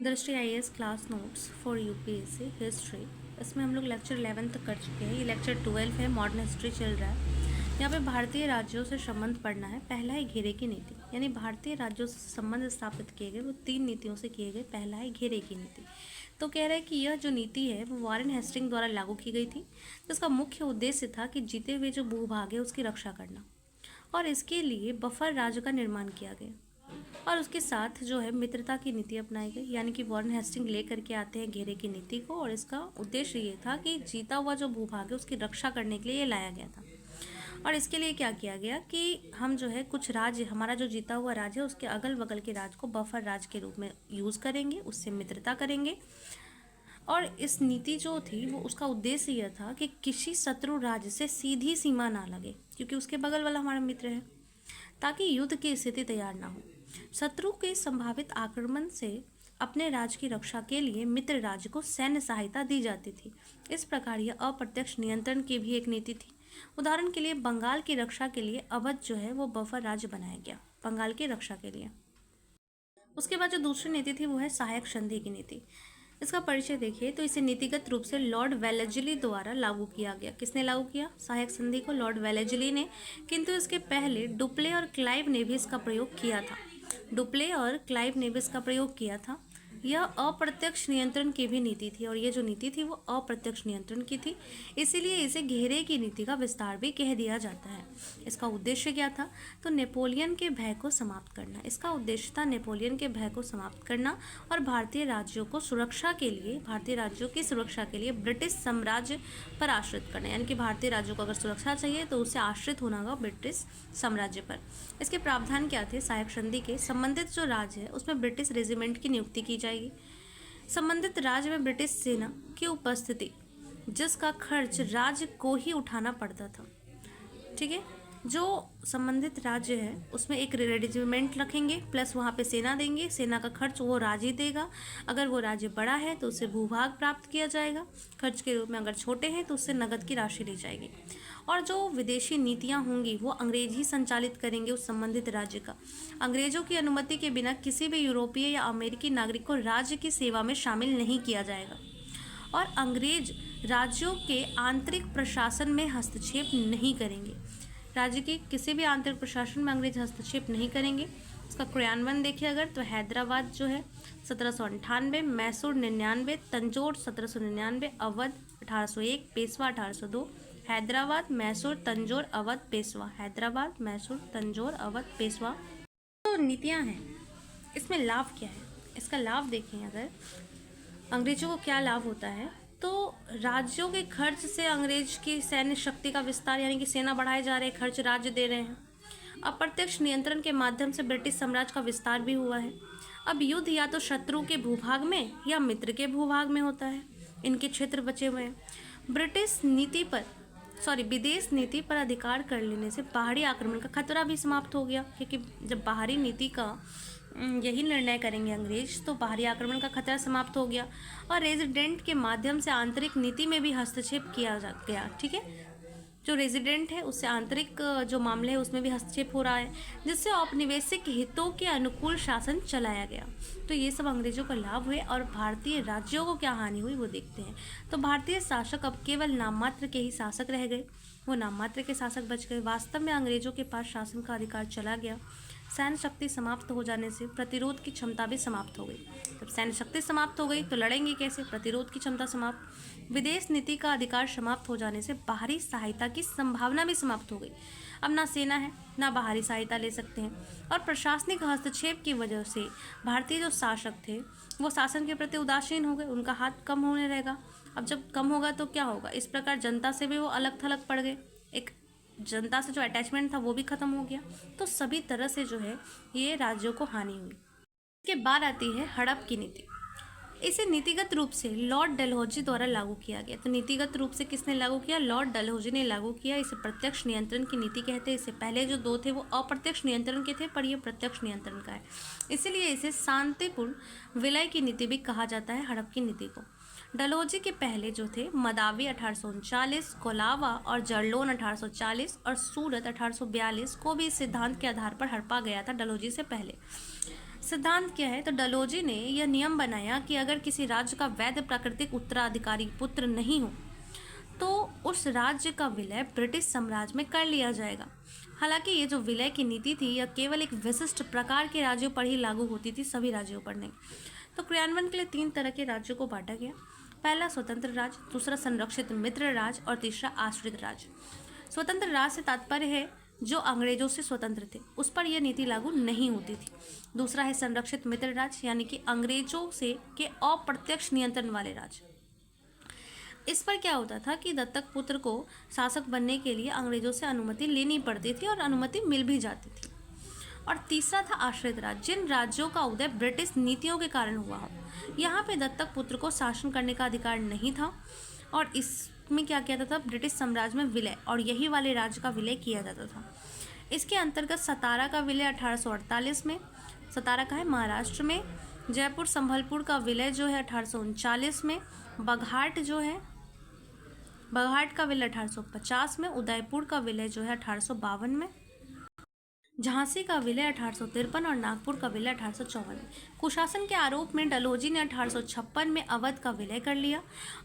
दृष्टि IAS class notes for UPSC history. इसमें हम लोग लेक्चर 11 तक कर चुके हैं। ये लेक्चर 12 है, मॉडर्न हिस्ट्री चल रहा है। यहाँ पे भारतीय राज्यों से संबंध पढ़ना है। पहला है घेरे की नीति, यानी भारतीय राज्यों से संबंध स्थापित किए गए वो 3 नीतियों से किए गए। पहला है घेरे की नीति। तो कह रहा है कि यह जो नीति है वो वॉरेन हेस्टिंग द्वारा लागू की गई थी, जिसका मुख्य उद्देश्य था कि जीते हुए जो भूभाग है उसकी रक्षा करना, और इसके लिए बफर राज्य का निर्माण किया गया। और उसके साथ जो है मित्रता की नीति अपनाई गई, यानी कि वॉरेन हेस्टिंग लेकर के आते हैं घेरे की नीति को, और इसका उद्देश्य ये था कि जीता हुआ जो भूभाग है उसकी रक्षा करने के लिए ये लाया गया था। और इसके लिए क्या किया गया कि हम जो है कुछ राज्य, हमारा जो जीता हुआ राज्य है उसके अगल बगल के राज्य को बफर राज्य के रूप में यूज़ करेंगे, उससे मित्रता करेंगे। और इस नीति जो थी वो उसका उद्देश्य यह था कि किसी शत्रु राज्य से सीधी सीमा ना लगे, क्योंकि उसके बगल वाला हमारा मित्र है, ताकि युद्ध की स्थिति तैयार ना हो। शत्रु के संभावित आक्रमण से अपने राज्य की रक्षा के लिए मित्र राज्य को सैन्य सहायता दी जाती थी। इस प्रकार यह अप्रत्यक्ष नियंत्रण की भी एक नीति थी। उदाहरण के लिए बंगाल की रक्षा के लिए अवध जो है वो बफर राज्य बनाया गया, बंगाल की रक्षा के लिए। उसके बाद जो दूसरी नीति थी वो है सहायक संधि की नीति। इसका परिचय देखिए तो इसे नीतिगत रूप से लॉर्ड वेलेस्ली द्वारा लागू किया गया। किसने लागू किया? सहायक संधि को लॉर्ड वेलेस्ली ने। किंतु इसके पहले डुप्ले और क्लाइव ने भी इसका प्रयोग किया था। डुप्ले और क्लाइव ने भी इसका प्रयोग किया था। यह अप्रत्यक्ष नियंत्रण की भी नीति थी, और ये जो नीति थी वो अप्रत्यक्ष नियंत्रण की थी, इसीलिए इसे घेरे की नीति का विस्तार भी कह दिया जाता है। इसका उद्देश्य क्या था? तो नेपोलियन के भय को समाप्त करना। इसका उद्देश्य था नेपोलियन के भय को समाप्त करना और भारतीय राज्यों को सुरक्षा के लिए, भारतीय राज्यों की सुरक्षा के लिए ब्रिटिश साम्राज्य पर आश्रित करना, यानी कि भारतीय राज्यों को अगर सुरक्षा चाहिए तो उसे आश्रित होना होगा ब्रिटिश साम्राज्य पर। इसके प्रावधान क्या थे? सहायक संधि के संबंधित जो राज्य है उसमें ब्रिटिश रेजिमेंट की नियुक्ति की जाएगी। संबंधित राज्य में ब्रिटिश सेना की उपस्थिति, जिसका खर्च राज्य को ही उठाना पड़ता था। ठीक है, जो संबंधित राज्य है उसमें एक रेजिमेंट रखेंगे, प्लस वहाँ पे सेना देंगे। सेना का खर्च वो राज्य देगा। अगर वो राज्य बड़ा है तो उससे भूभाग प्राप्त किया जाएगा खर्च के रूप में, अगर छोटे हैं तो उससे नगद की राशि ली जाएगी। और जो विदेशी नीतियाँ होंगी वो अंग्रेज ही संचालित करेंगे उस संबंधित राज्य का। अंग्रेजों की अनुमति के बिना किसी भी यूरोपीय या अमेरिकी नागरिक को राज्य की सेवा में शामिल नहीं किया जाएगा। और अंग्रेज राज्यों के आंतरिक प्रशासन में हस्तक्षेप नहीं करेंगे। राज्य के किसी भी आंतरिक प्रशासन में अंग्रेज हस्तक्षेप नहीं करेंगे। इसका क्रियान्वयन देखिए अगर तो हैदराबाद जो है 1798, मैसूर 99, तंजौर 1799, अवध 1801, पेशवा 1802। हैदराबाद, मैसूर, तंजौर, अवध, पेशवा। हैदराबाद, मैसूर, तंजौर, अवध, पेशवा। तो नीतियाँ हैं, इसमें लाभ क्या है? इसका लाभ देखें अगर अंग्रेजों को क्या लाभ होता है, तो राज्यों के खर्च से अंग्रेज की सैन्य शक्ति का विस्तार, यानी कि सेना बढ़ाए जा रहे हैं, खर्च राज्य दे रहे हैं। अप्रत्यक्ष नियंत्रण के माध्यम से ब्रिटिश साम्राज्य का विस्तार भी हुआ है। अब युद्ध या तो शत्रु के भूभाग में या मित्र के भूभाग में होता है, इनके क्षेत्र बचे हुए हैं। विदेश नीति पर अधिकार कर लेने से बाहरी आक्रमण का खतरा भी समाप्त हो गया, क्योंकि जब बाहरी नीति का यही निर्णय करेंगे अंग्रेज तो बाहरी आक्रमण का खतरा समाप्त हो गया। और रेजिडेंट के माध्यम से आंतरिक नीति में भी हस्तक्षेप किया जा गया। ठीक है, जो रेजिडेंट है उससे आंतरिक जो मामले है उसमें भी हस्तक्षेप हो रहा है, जिससे औपनिवेशिक हितों के अनुकूल शासन चलाया गया। तो ये सब अंग्रेजों का लाभ हुए। और भारतीय राज्यों को क्या हानि हुई वो देखते हैं। तो भारतीय शासक अब केवल नाम मात्र के ही शासक रह गए, वो नाम मात्र के शासक बच गए। वास्तव में अंग्रेजों के पास शासन का अधिकार चला गया। सैन्य शक्ति समाप्त हो जाने से प्रतिरोध की क्षमता भी समाप्त हो गई। जब सैन्य शक्ति समाप्त हो गई तो लड़ेंगे कैसे? प्रतिरोध की क्षमता समाप्त। विदेश नीति का अधिकार समाप्त हो जाने से बाहरी सहायता की संभावना भी समाप्त हो गई। अब ना सेना है ना बाहरी सहायता ले सकते हैं। और प्रशासनिक हस्तक्षेप की वजह से भारतीय जो शासक थे वो शासन के प्रति उदासीन हो गए, उनका हाथ कम होने रहेगा। अब जब कम होगा तो क्या होगा? इस प्रकार जनता से भी वो अलग थलग पड़ गए, एक जनता से जो अटैचमेंट था वो भी खत्म हो गया। तो सभी तरह से जो है ये राज्यों को हानि हुई। इसके बाद आती है हड़प की नीति। इसे नीतिगत रूप से लॉर्ड डलहौजी द्वारा लागू किया गया। तो नीतिगत रूप से किसने लागू किया? लॉर्ड डलहौजी ने लागू किया। इसे प्रत्यक्ष नियंत्रण की नीति कहते हैं। इससे पहले जो दो थे वो अप्रत्यक्ष नियंत्रण के थे, पर यह प्रत्यक्ष नियंत्रण का है, इसीलिए इसे शांतिपूर्ण विलय की नीति भी कहा जाता है, हड़प की नीति को। डलहौजी के पहले जो थे मदावी 1839, कोलावा और जरलोन 1840 और सूरत 1842 को भी इस सिद्धांत के आधार पर हड़पा गया था डलहौजी से पहले। सिद्धांत क्या है? तो डलहौजी ने यह नियम बनाया कि अगर किसी राज्य का वैध प्राकृतिक उत्तराधिकारी पुत्र नहीं हो तो उस राज्य का विलय ब्रिटिश साम्राज्य में कर लिया जाएगा। हालांकि ये जो विलय की नीति थी यह केवल एक विशिष्ट प्रकार के राज्यों पर ही लागू होती थी, सभी राज्यों पर नहीं। तो क्रियान्वयन के लिए 3 तरह के राज्यों को बांटा गया। पहला स्वतंत्र राज्य, दूसरा संरक्षित मित्र राज्य और तीसरा आश्रित राज्य। स्वतंत्र राज्य से तात्पर्य है जो अंग्रेजों से स्वतंत्र थे, उस पर यह नीति लागू नहीं होती थी। दूसरा है संरक्षित मित्र राज्य, यानी कि अंग्रेजों से के अप्रत्यक्ष नियंत्रण वाले राज्य। इस पर क्या होता था कि दत्तक पुत्र को शासक बनने के लिए अंग्रेजों से अनुमति लेनी पड़ती थी और अनुमति मिल भी जाती थी। और तीसरा था आश्रित राज्य, जिन राज्यों का उदय ब्रिटिश नीतियों के कारण हुआ हो। यहाँ पे दत्तक पुत्र को शासन करने का अधिकार नहीं था और इसमें क्या किया जाता था, ब्रिटिश साम्राज्य में विलय और यही वाले राज्य का विलय किया जाता था। इसके अंतर्गत सतारा का विलय 1848 में, सतारा का है महाराष्ट्र में। जयपुर संभलपुर का विलय जो है 1839 में। बघाट का विलय 1850 में। उदयपुर का विलय जो है 1852 में। झांसी का विलय 1853 और नागपुर का विलय 1854 में। कुशासन के आरोप में डलहौजी ने 1856 में अवध का विलय कर लिया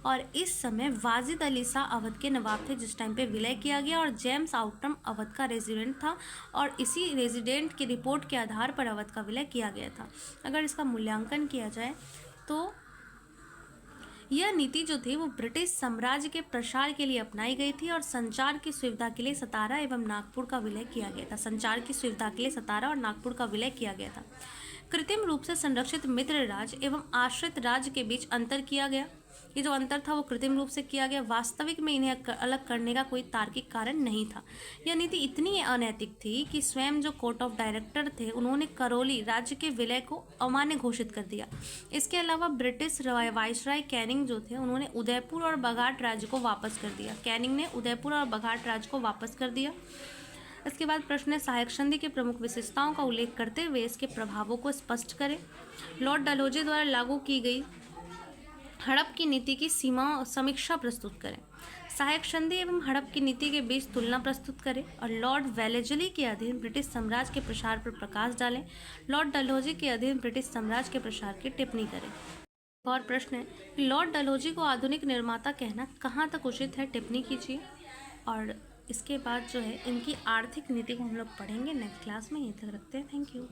और इस समय वाजिद अली शाह अवध के नवाब थे जिस टाइम पे विलय किया गया और जेम्स आउटम अवध का रेजिडेंट था और इसी रेजिडेंट की रिपोर्ट के आधार पर अवध का विलय किया गया था। अगर इसका मूल्यांकन किया जाए तो यह नीति जो थी वो ब्रिटिश साम्राज्य के प्रसार के लिए अपनाई गई थी और संचार की सुविधा के लिए सतारा एवं नागपुर का विलय किया गया था। संचार की सुविधा के लिए सतारा और नागपुर का विलय किया गया था। कृत्रिम रूप से संरक्षित मित्र राज्य एवं आश्रित राज्य के बीच अंतर किया गया। ये जो अंतर था वो कृत्रिम रूप से किया गया, वास्तविक में इन्हें अलग करने का कोई तार्किक कारण नहीं था। यह नीति इतनी अनैतिक थी कि स्वयं जो कोर्ट ऑफ डायरेक्टर थे उन्होंने करौली राज्य के विलय को अमान्य घोषित कर दिया। इसके अलावा ब्रिटिश वाइसराय कैनिंग जो थे उन्होंने उदयपुर और बघाट राज्य को वापस कर दिया। कैनिंग ने उदयपुर और बघाट राज्य को वापस कर दिया। इसके बाद प्रश्न है सहायक संधि की प्रमुख विशेषताओं का उल्लेख करते हुए इसके प्रभावों को स्पष्ट करें। लॉर्ड डलहौजी द्वारा लागू की गई हड़प की नीति की समीक्षा प्रस्तुत करें। सहायक संधि एवं हड़प की नीति के बीच तुलना प्रस्तुत करें और लॉर्ड वेलेजली के अधीन ब्रिटिश साम्राज्य के प्रसार पर प्रकाश डालें। लॉर्ड डलहौजी के अधीन ब्रिटिश साम्राज्य के प्रसार की टिप्पणी करें। और प्रश्न है कि लॉर्ड डलहौजी को आधुनिक निर्माता कहना कहाँ तक उचित है, टिप्पणी कीजिए। और इसके बाद जो है इनकी आर्थिक नीति को हम लोग पढ़ेंगे नेक्स्ट क्लास में। यहीं तक रखते हैं। Thank you.